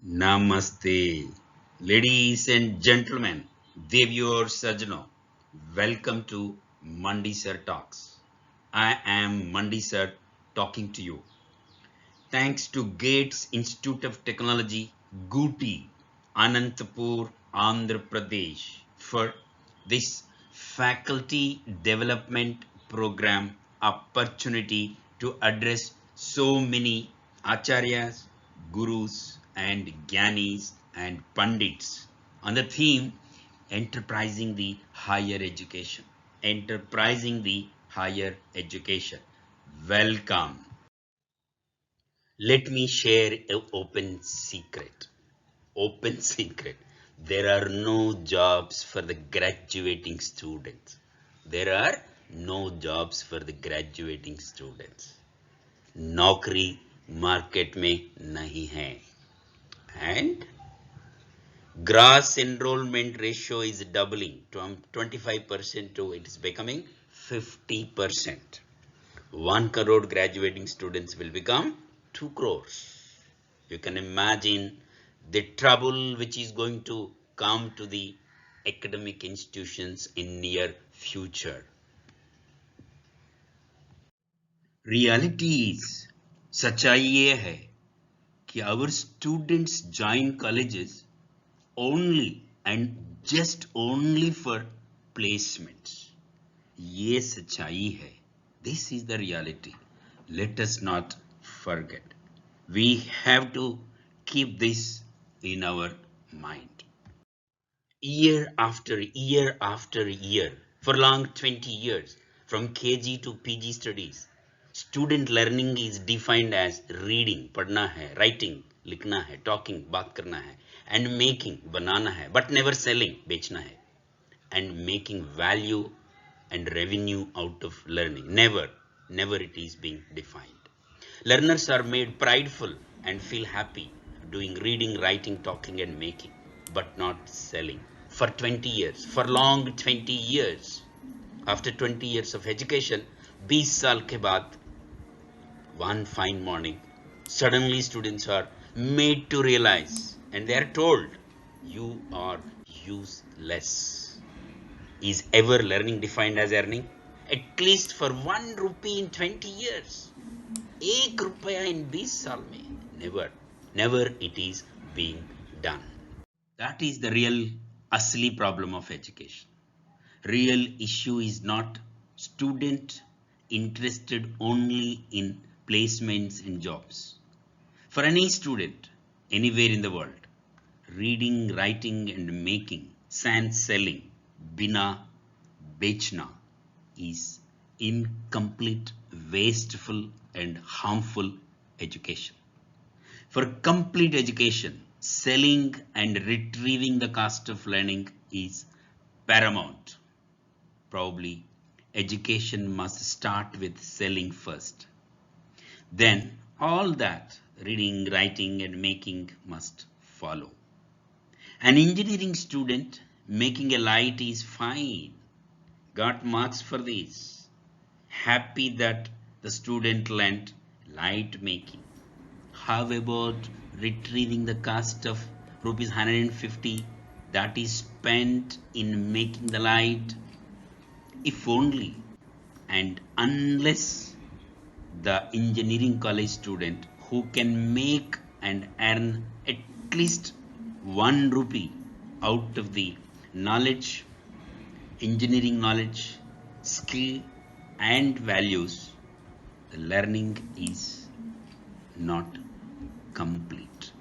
Namaste, ladies and gentlemen, Devyur Sajano. Welcome to Mandi Sir Talks. I am Mandi Sir talking to you. Thanks to Gates Institute of Technology, Guti, Anantapur, Andhra Pradesh, for this faculty development program opportunity to address so many acharyas, gurus, and gyanis and pandits on the theme enterprising the higher education. Enterprising the higher education. Welcome. Let me share an open secret. Open secret. There are no jobs for the graduating students. There are no jobs for the graduating students. नौकरी market में नहीं है. And gross enrollment ratio is doubling from 25% to it is becoming 50%. 1 crore graduating students will become 2 crores. You can imagine the trouble which is going to come to the academic institutions in near future. Reality is, सच्चाई ये है कि our students join colleges only and just only for placements. ये सच्चाई है. This is the reality. Let us not forget. We have to keep this in our mind. Year after year after year, for long 20 years, from KG to PG studies, student learning is defined as reading, पढ़ना है, writing, लिखना है, talking, बात करना है, and making, बनाना है, but never selling, बेचना है, and making value and revenue out of learning. Never it is being defined. Learners are made prideful and feel happy doing reading, writing, talking, and making, but not selling. For 20 years, for long 20 years, after 20 years of education, 20 साल के बाद, one fine morning, suddenly students are made to realize and they are told, you are useless. Is ever learning defined as earning? At least for 1 rupee in 20 years. 1 रुपया in 20 साल में. Never it is being done. That is the real asli problem of education. Real issue is not student interested only in placements and jobs. For any student anywhere in the world, reading, writing and making, sans selling, bina bechna is incomplete, wasteful and harmful education. For complete education, selling and retrieving the cost of learning is paramount. Probably education must start with selling first. Then all that reading, writing and making must follow. An engineering student making a light is fine. Got marks for this. Happy that the student learnt light making. How about retrieving the cost of rupees 150 that is spent in making the light? If only and unless the engineering college student who can make and earn at least 1 rupee out of the knowledge, engineering knowledge, skill and values, the learning is not complete.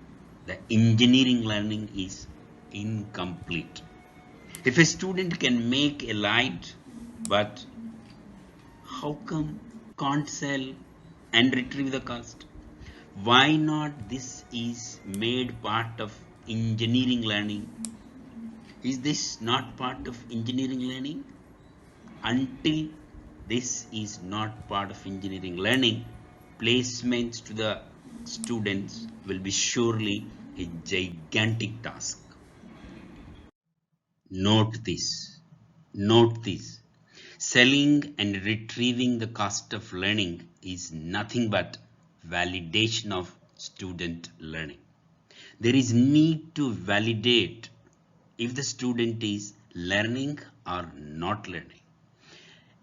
The engineering learning is incomplete. If a student can make a light, but how come can't sell and retrieve the cost? Why not this is made part of engineering learning? Is this not part of engineering learning? Until this is not part of engineering learning, placements to the students will be surely a gigantic task. Note this. Selling and retrieving the cost of learning is nothing but validation of student learning. There is need to validate if the student is learning or not learning.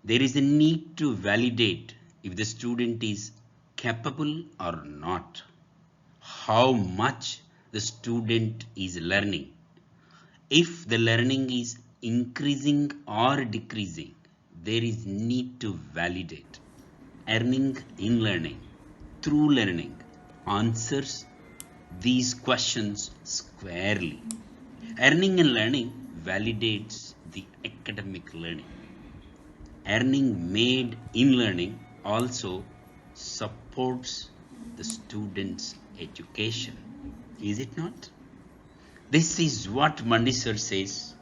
There is a need to validate if the student is capable or not, how much the student is learning, if the learning is increasing or decreasing. There is need to validate. Earning in learning, through learning, answers these questions squarely. Earning and learning validates the academic learning. Earning made in learning also supports the student's education. Is it not? This is what Mandi sir says.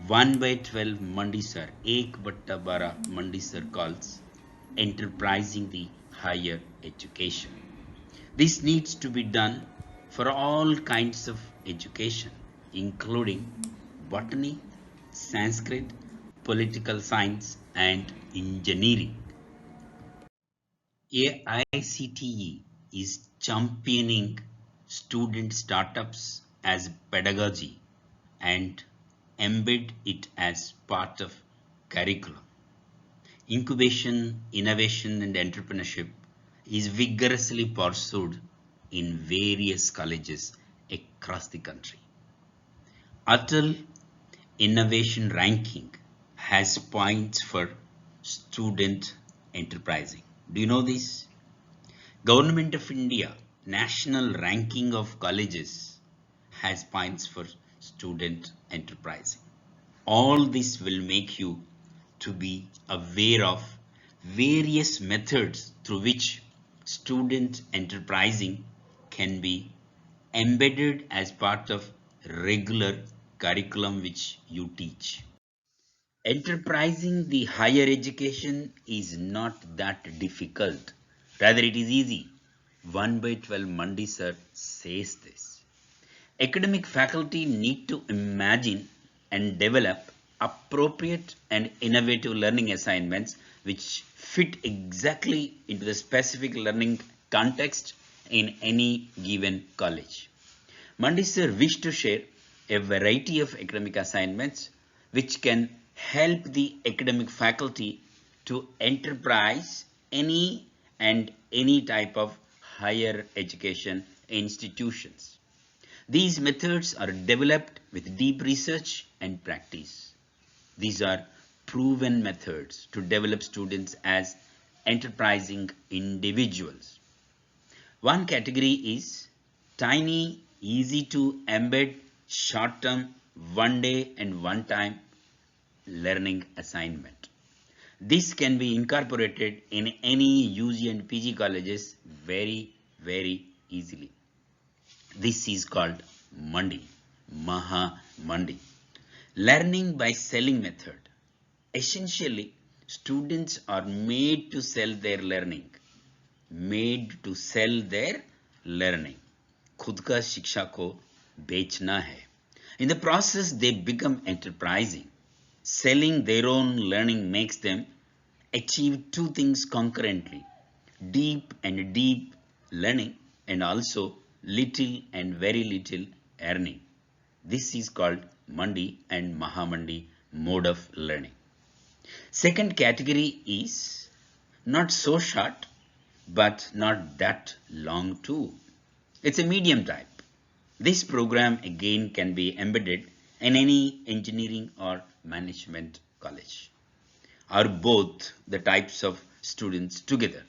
1 by 12 Mandi sir, 1 batta 12 Mandi sir calls enterprising the higher education. This needs to be done for all kinds of education, including botany, Sanskrit, political science, and engineering. AICTE is championing student startups as pedagogy and embed it as part of curriculum. Incubation, innovation, and entrepreneurship is vigorously pursued in various colleges across the country. Atal Innovation Ranking has points for student enterprising. Do you know this? Government of India National Ranking of Colleges has points for student enterprising. All this will make you to be aware of various methods through which student enterprising can be embedded as part of regular curriculum which you teach. Enterprising the higher education is not that difficult. Rather, it is easy. 1 by 12 Mandi sir says this. Academic faculty need to imagine and develop appropriate and innovative learning assignments which fit exactly into the specific learning context in any given college. Mandi sir wished to share a variety of academic assignments which can help the academic faculty to enterprise any and any type of higher education institutions. These methods are developed with deep research and practice. These are proven methods to develop students as enterprising individuals. One category is tiny, easy to embed, short-term, one day and one time learning assignment. This can be incorporated in any UG and PG colleges very easily. This is called Mandi, Maha Mandi. Learning by selling method. Essentially, students are made to sell their learning. Made to sell their learning. खुद का शिक्षा को बेचना है. In the process, they become enterprising. Selling their own learning makes them achieve two things concurrently: deep and deep learning, and also little and very little earning. This is called Mandi and Mahamandi mode of learning. Second category is not so short but not that long too. It's a medium type. This program again can be embedded in any engineering or management college, or both the types of students together.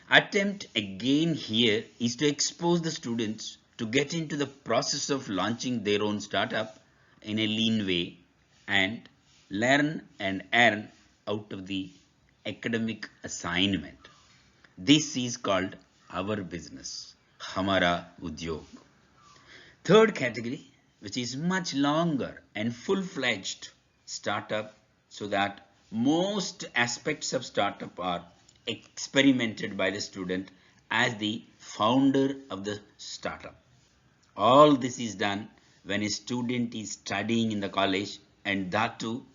Attempt again here is to expose the students to get into the process of launching their own startup in a lean way and learn and earn out of the academic assignment. This is called our business, Hamara Udyog. Third category, which is much longer and full-fledged startup, so that most aspects of startup are experimented by the student as the founder of the startup. All this is done when a student is studying in the college, and that too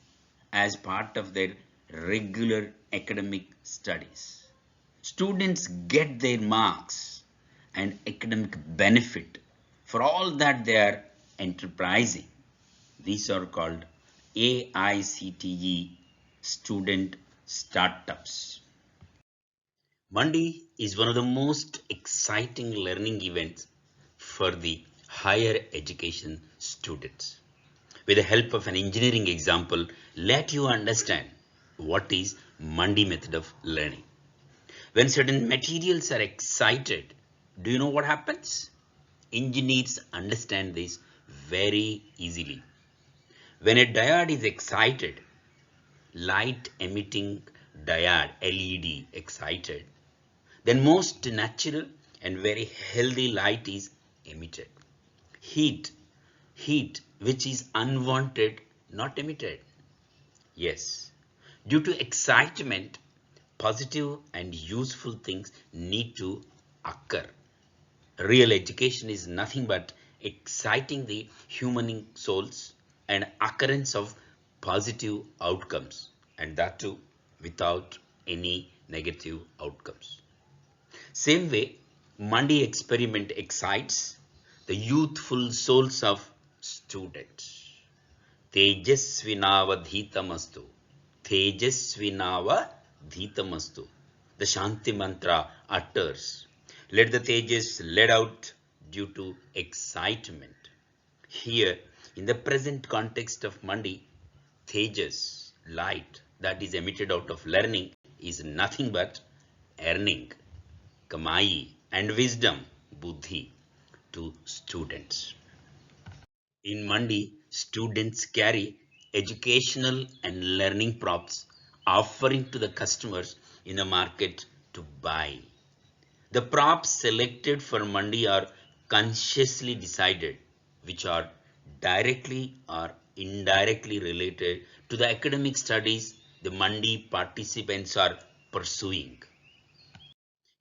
as part of their regular academic studies. Students get their marks and academic benefit For all that they are enterprising. These are called AICTE student startups. Monday is one of the most exciting learning events for the higher education students. With the help of an engineering example, let you understand what is Monday method of learning. When certain materials are excited, do you know what happens? Engineers understand this very easily. When a diode is excited, light emitting diode LED excited, then most natural and very healthy light is emitted. Heat which is unwanted, not emitted. Yes, due to excitement, positive and useful things need to occur. Real education is nothing but exciting the human souls and occurrence of positive outcomes, and that too without any negative outcomes. Same way, Monday experiment excites the youthful souls of students. Tejasvinavadhitamastu. Tejasvinavadhitamastu. The Shanti mantra utters. Let the Tejas let out due to excitement. Here, in the present context of Monday, Tejas, light that is emitted out of learning is nothing but earning, kamai, and wisdom, buddhi, to students. In Monday, students carry educational and learning props offering to the customers in the market to buy. The props selected for Monday are consciously decided, which are directly or indirectly related to the academic studies the Monday participants are pursuing.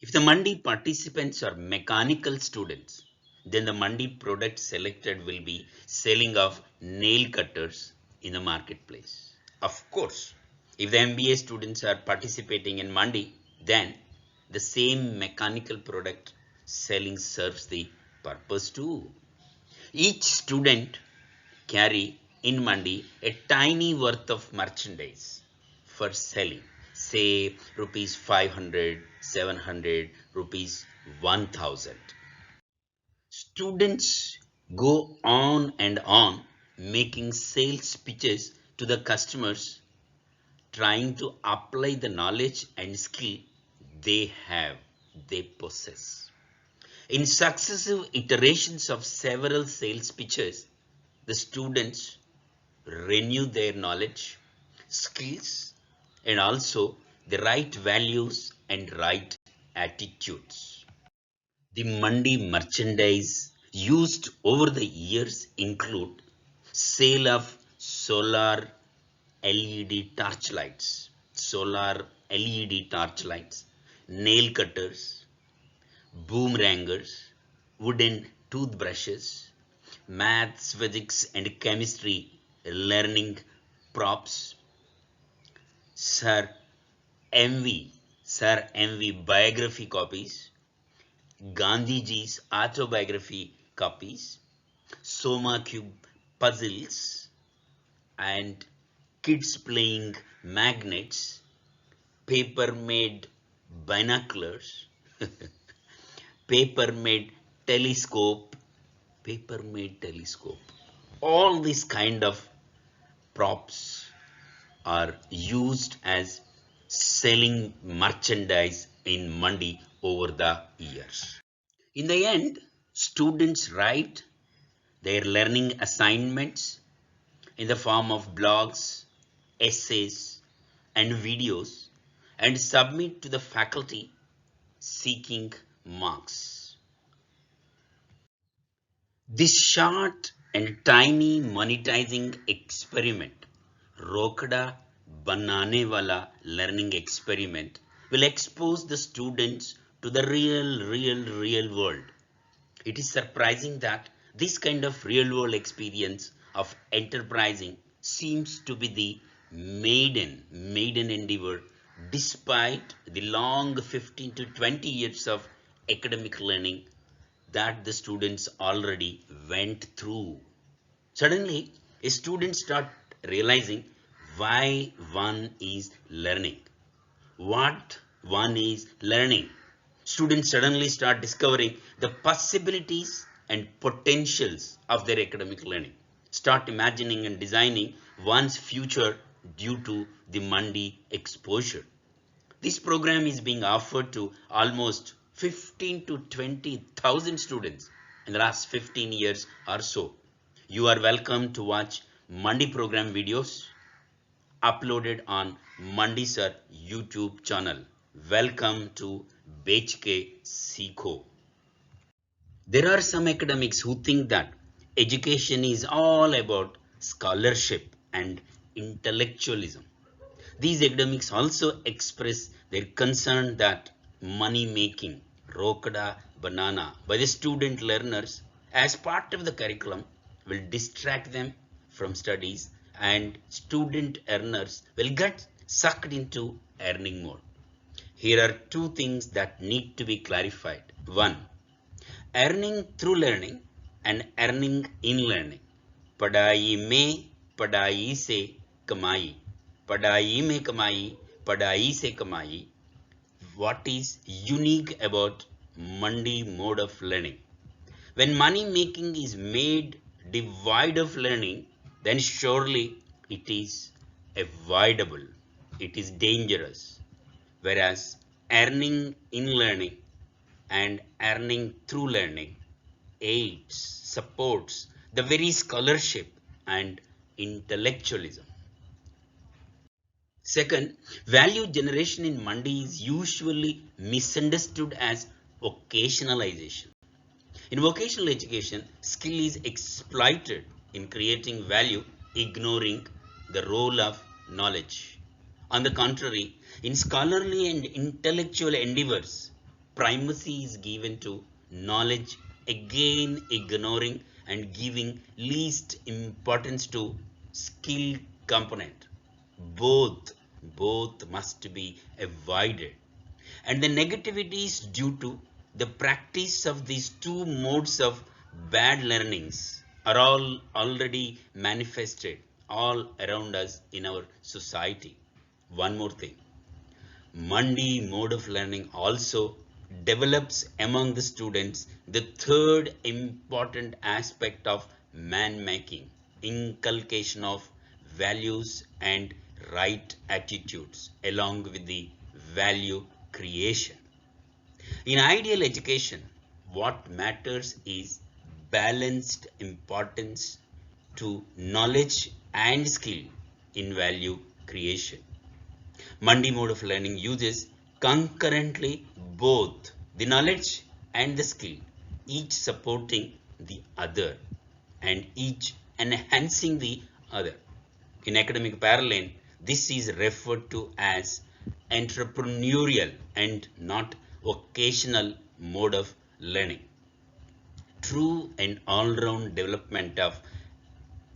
If the Mandi participants are mechanical students, then the Mandi product selected will be selling of nail cutters in the marketplace. Of course, if the MBA students are participating in Mandi, then the same mechanical product selling serves the purpose too. Each student carry in Mandi a tiny worth of merchandise for selling, say rupees 500, 700, rupees 1000. Students go on and on making sales pitches to the customers, trying to apply the knowledge and skill they have, they possess. In successive iterations of several sales pitches, the students renew their knowledge, skills, and also the right values and right attitudes. The Mandi merchandise used over the years include sale of solar LED torchlights, nail cutters, boomerangers, wooden toothbrushes, maths, physics, and chemistry learning props, Sir Sir MV biography copies, Gandhiji's autobiography copies, Soma Cube puzzles, and kids playing magnets, paper made binoculars, paper made telescope, paper made telescope. All these kind of props are used as selling merchandise in Mandi over the years. In the end, students write their learning assignments in the form of blogs, essays, and videos and submit to the faculty seeking marks. This short and tiny monetizing experiment, Rokda Banane Wala learning experiment, will expose the students to the real world. It is surprising that this kind of real world experience of enterprising seems to be the maiden endeavor despite the long 15 to 20 years of academic learning that the students already went through. Suddenly, a student start realizing why one is learning, what one is learning. Students suddenly start discovering the possibilities and potentials of their academic learning, start imagining and designing one's future due to the Mandi exposure. This program is being offered to almost 15 to 20,000 students in the last 15 years or so. You are welcome to watch Mandi program videos uploaded on Mandi Sir YouTube channel. Welcome to Bechke Sikho. There are some academics who think that education is all about scholarship and intellectualism. These academics also express their concern that money making, rokada banana, by the student learners as part of the curriculum will distract them from studies and student earners will get sucked into earning mode. Here are two things that need to be clarified. One, earning through learning and earning in learning. पढ़ाई में पढ़ाई से कमाई, पढ़ाई में कमाई, पढ़ाई से कमाई. What is unique about Mandi mode of learning? When money making is made devoid of learning, then surely it is avoidable. It is dangerous. Whereas earning in learning and earning through learning aids, supports the very scholarship and intellectualism. Second, value generation in Mandi is usually misunderstood as vocationalization. In vocational education, skill is exploited in creating value, ignoring the role of knowledge. On the contrary, in scholarly and intellectual endeavors, primacy is given to knowledge, again ignoring and giving least importance to skill component. Both must be avoided. And the negativity is due to the practice of these two modes of bad learnings are all already manifested all around us in our society. One more thing, Mandi mode of learning also develops among the students the third important aspect of man making, inculcation of values and right attitudes along with the value creation. In ideal education, what matters is balanced importance to knowledge and skill in value creation. Mandi mode of learning uses concurrently both the knowledge and the skill, each supporting the other and each enhancing the other. In academic parallel, this is referred to as entrepreneurial and not vocational mode of learning. True and all-round development of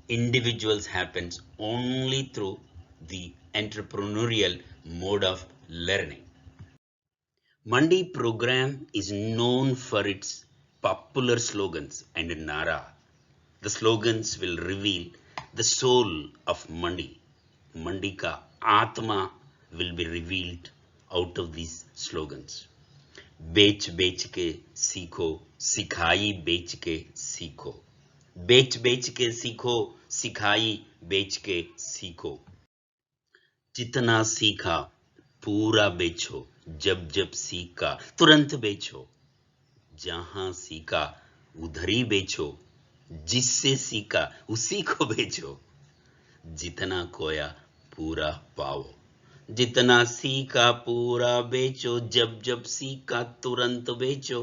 individuals happens only through the entrepreneurial mode of learning. Mandi program is known for its popular slogans and nara. The slogans will reveal the soul of Mandi. Mandi ka Atma will be revealed out of these slogans. बेच बेच के सीखो, सिखाई बेच के सीखो. बेच बेच के सीखो, सिखाई बेच के सीखो. जितना सीखा पूरा बेचो, जब जब सीखा तुरंत बेचो. जहां सीखा उधर ही बेचो, जिससे सीखा उसी को बेचो. जितना खोया पूरा पाओ. जितना सीखा पूरा बेचो, जब जब सीखा तुरंत बेचो.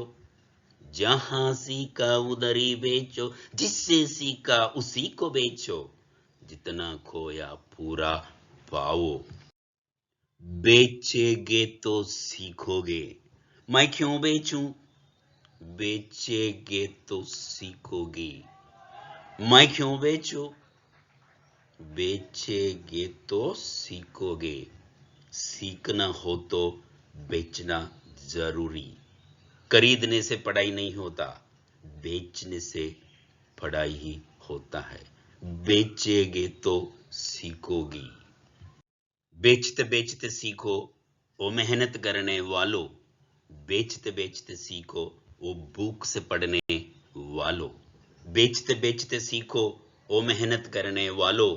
जहां सीखा उधर ही बेचो, जिससे सीखा उसी को बेचो. जितना खोया पूरा पाओ. बेचेगे तो सीखोगे. मैं क्यों बेचूं? बेचेगे तो सीखोगे. मैं क्यों बेचूं? बेचेगे तो सीखोगे. सीखना हो तो बेचना जरूरी. खरीदने से पढ़ाई नहीं होता, बेचने से पढ़ाई ही होता है। बेचेगे तो सीखोगी। बेचते बेचते सीखो वो मेहनत करने वालों। बेचते बेचते सीखो वो भूख से पढ़ने वालों। बेचते बेचते सीखो वो मेहनत करने वालों।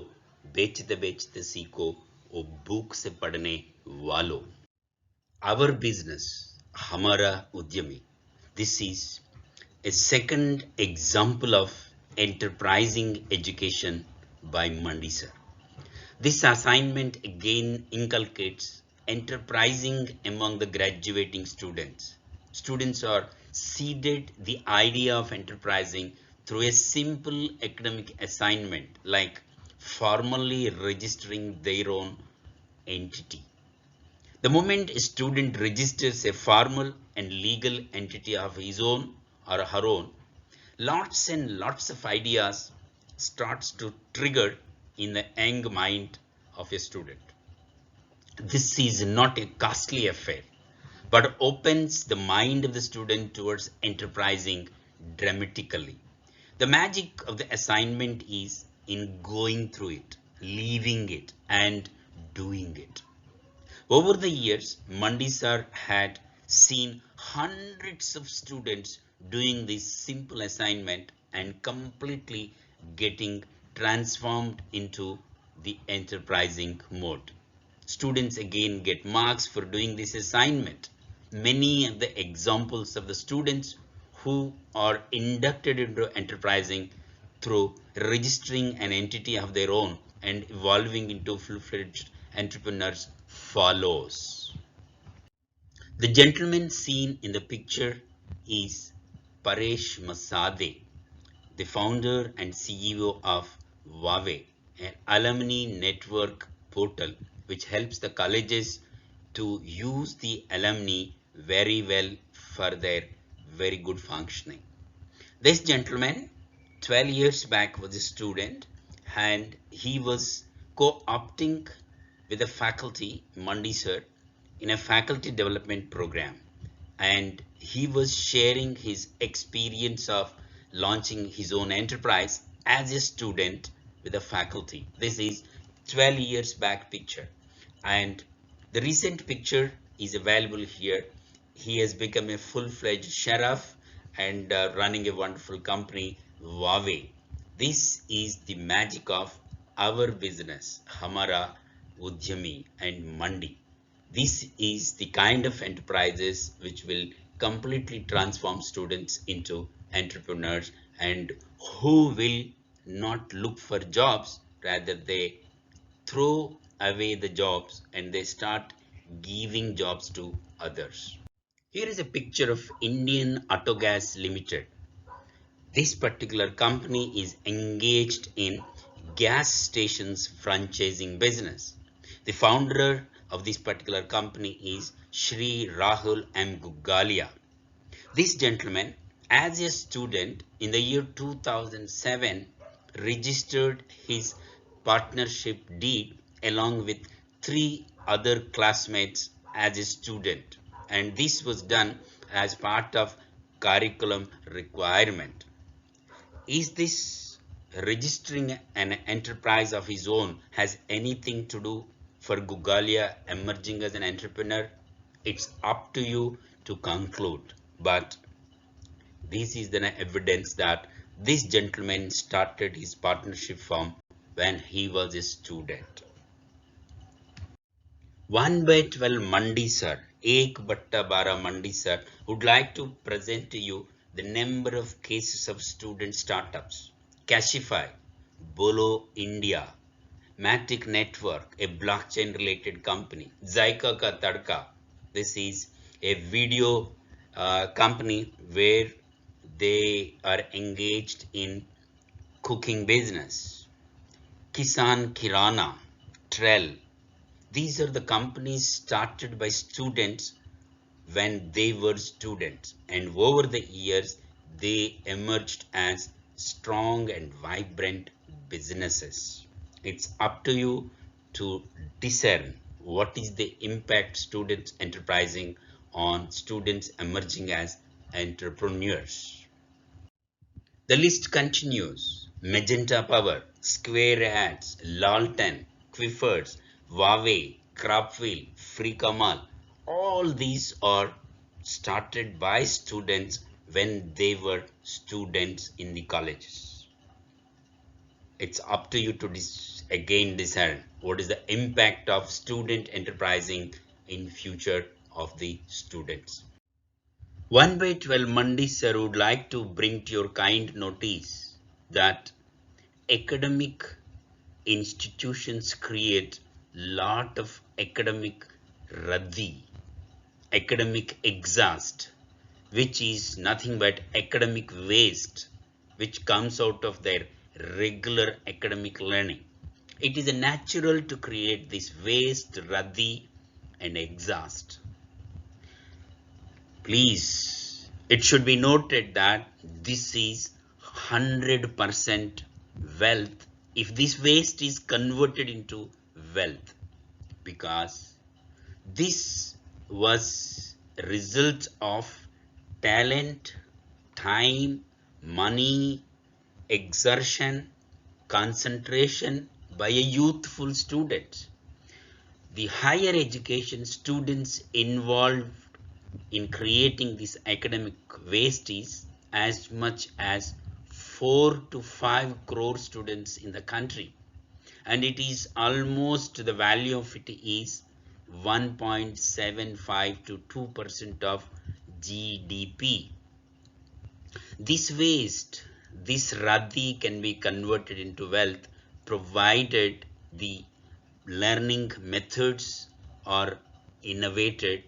बेचते बेचते सीखो वो भूख से पढ़ने वालों। Our business, हमारा उद्यमी. This is a second example of enterprising education by Mandi sir. This assignment again inculcates enterprising among the graduating students. Students are seeded the idea of enterprising through a simple academic assignment like formally registering their own entity. The moment a student registers a formal and legal entity of his own or her own, lots and lots of ideas starts to trigger in the young mind of a student. This is not a costly affair, but opens the mind of the student towards enterprising dramatically. The magic of the assignment is in going through it, leaving it, and doing it. Over the years, Mandi sir had seen hundreds of students doing this simple assignment and completely getting transformed into the enterprising mode. Students again get marks for doing this assignment. Many of the examples of the students who are inducted into enterprising through registering an entity of their own and evolving into full-fledged entrepreneurs follows. The gentleman seen in the picture is Paresh Masade, the founder and CEO of Wave, an alumni network portal which helps the colleges to use the alumni very well for their very good functioning. This gentleman 12 years back was a student and he was co-opting with the faculty, Mandi sir, in a faculty development program, and he was sharing his experience of launching his own enterprise as a student with the faculty. This is 12 years back picture, and the recent picture is available here. He has become a full-fledged sheriff and running a wonderful company, Huawei. This is the magic of our business, Hamara Udhyami and Mandi. This is the kind of enterprises which will completely transform students into entrepreneurs and who will not look for jobs, rather they throw away the jobs and they start giving jobs to others. Here is a picture of Indian Autogas Limited. This particular company is engaged in gas stations franchising business. The founder of this particular company is Shri Rahul M. Gugalia. This gentleman, as a student in the year 2007, registered his partnership deed along with three other classmates as a student, and this was done as part of curriculum requirement. Is this registering an enterprise of his own has anything to do for Gugalia emerging as an entrepreneur? It's up to you to conclude, but this is the evidence that this gentleman started his partnership firm when he was a student. 1 by 12 Mandi sir, Ek Batta Bara Mandi sir would like to present to you the number of cases of student startups. Cashify, Bolo India, Matic Network, a blockchain related company, Zyka Ka Tadka. This is a video company where they are engaged in cooking business. Kisan Kirana, Trell. These are the companies started by students when they were students, and over the years they emerged as strong and vibrant businesses. It's up to you to discern what is the impact students enterprising on students emerging as entrepreneurs. The list continues. Magenta Power, Square Ads, Lalton, Quiffers, Huawei, Craftwheel, Freekamal. All these are started by students when they were students in the colleges. It's up to you to again discern what is the impact of student enterprising in future of the students. 1 by 12 Mandi sir would like to bring to your kind notice that academic institutions create lot of academic radhi, academic exhaust, which is nothing but academic waste, which comes out of their regular academic learning. It is natural to create this waste, radhi, and exhaust. Please, it should be noted that this is 100% wealth if this waste is converted into wealth, because this was a result of talent, time, money, exertion, concentration by a youthful student. The higher education students involved in creating this academic waste is as much as 4 to 5 crore students in the country, and it is almost the value of it is 1.75 to 2% of GDP. This waste, this radhi can be converted into wealth provided the learning methods are innovated,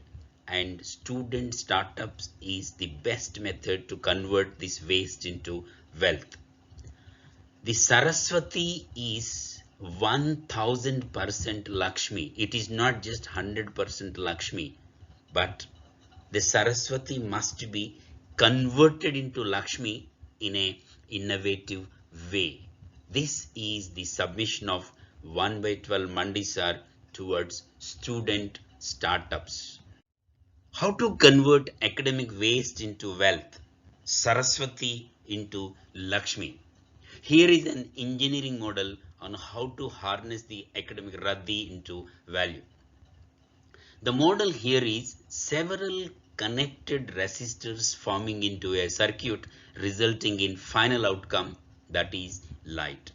and student startups is the best method to convert this waste into wealth. The Saraswati is 1000% Lakshmi. It is not just 100% Lakshmi, but the Saraswati must be converted into Lakshmi in a innovative way. This is the submission of 1 by 12 Mandi sir towards student startups. How to convert academic waste into wealth, Saraswati into Lakshmi. Here is an engineering model on how to harness the academic radhi into value. The model here is several connected resistors forming into a circuit resulting in final outcome, that is light.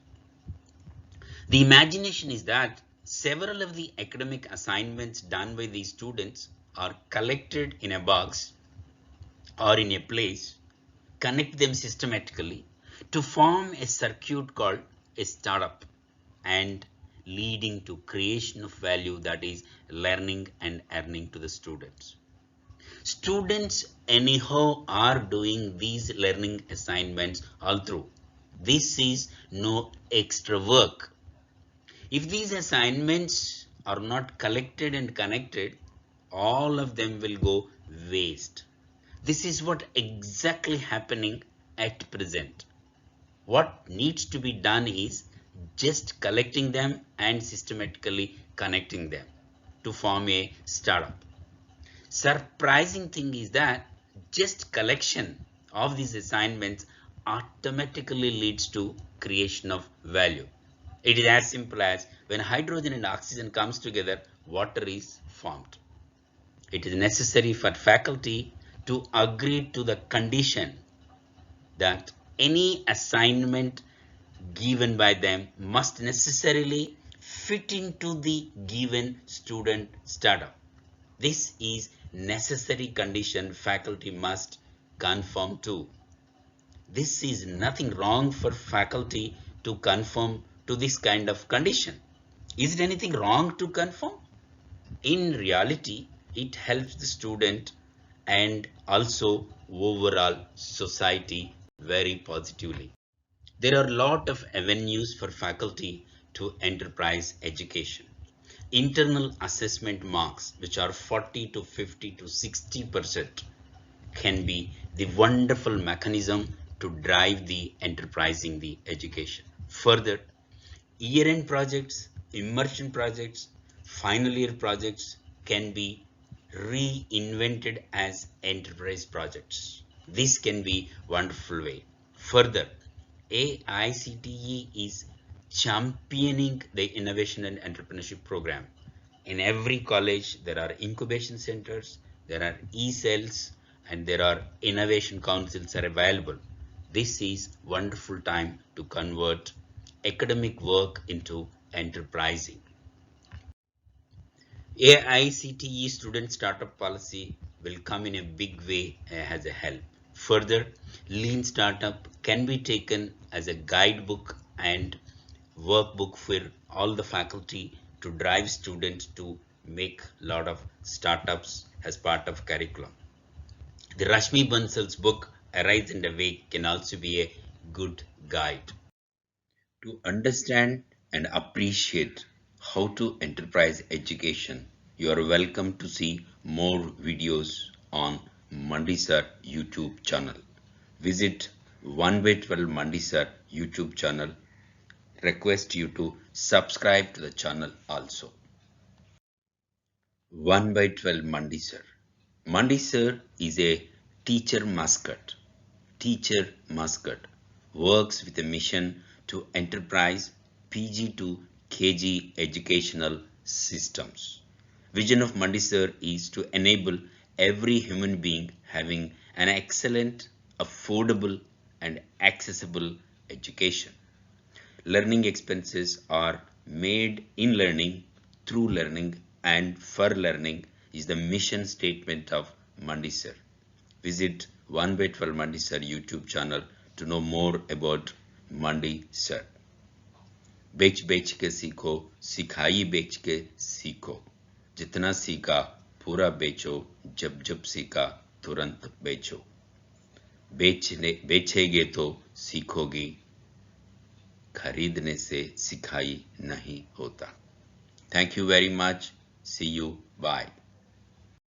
The imagination is that several of the academic assignments done by these students are collected in a box or in a place, connect them systematically to form a circuit called a startup, and leading to creation of value, that is learning and earning to the students. Students anyhow are doing these learning assignments all through. This is no extra work. If these assignments are not collected and connected, all of them will go waste. This is what exactly happening at present. What needs to be done is just collecting them and systematically connecting them to form a startup. Surprising thing is that just collection of these assignments automatically leads to creation of value. It is as simple as when hydrogen and oxygen comes together, water is formed. It is necessary for faculty to agree to the condition that any assignment given by them must necessarily fit into the given student startup. This is necessary condition faculty must conform to. This is nothing wrong for faculty to conform to this kind of condition. Is it anything wrong to conform? In reality, it helps the student and also overall society very positively. There are a lot of avenues for faculty to enterprise education. Internal assessment marks, which are 40 to 50 to 60%, can be the wonderful mechanism to drive the enterprising the education. Further, year-end projects, immersion projects, final year projects can be reinvented as enterprise projects. This can be wonderful way. Further, AICTE is championing the innovation and entrepreneurship program. In every college, there are incubation centers, there are e-cells, and there are innovation councils are available. This is wonderful time to convert academic work into enterprising. AICTE student startup policy will come in a big way as a help. Further, Lean Startup can be taken as a guidebook and workbook for all the faculty to drive students to make a lot of startups as part of curriculum. The Rashmi Bansal's book Arise and Awake can also be a good guide. To understand and appreciate how to enterprise education, you are welcome to see more videos on Mandisar YouTube channel. Visit 1by12 Mandisar YouTube channel. Request you to subscribe to the channel also. 1by12 Mandisar. Mandisar is a teacher mascot. Teacher mascot works with a mission to enterprise PG to KG educational systems. Vision of Mandisar is to enable every human being having an excellent, affordable and accessible education. Learning expenses are made in learning, through learning and for learning is the mission statement of Mandisar. Visit 1by12 Mandisar YouTube channel to know more about Mandisar. बेच बेच के सीखो, सिखाई बेच के सीखो, जितना सीखा पूरा बेचो, जब जब सीखा तुरंत बेचो, बेचेगे तो सीखोगी, खरीदने से सिखाई नहीं होता. Thank you very much. See you. Bye.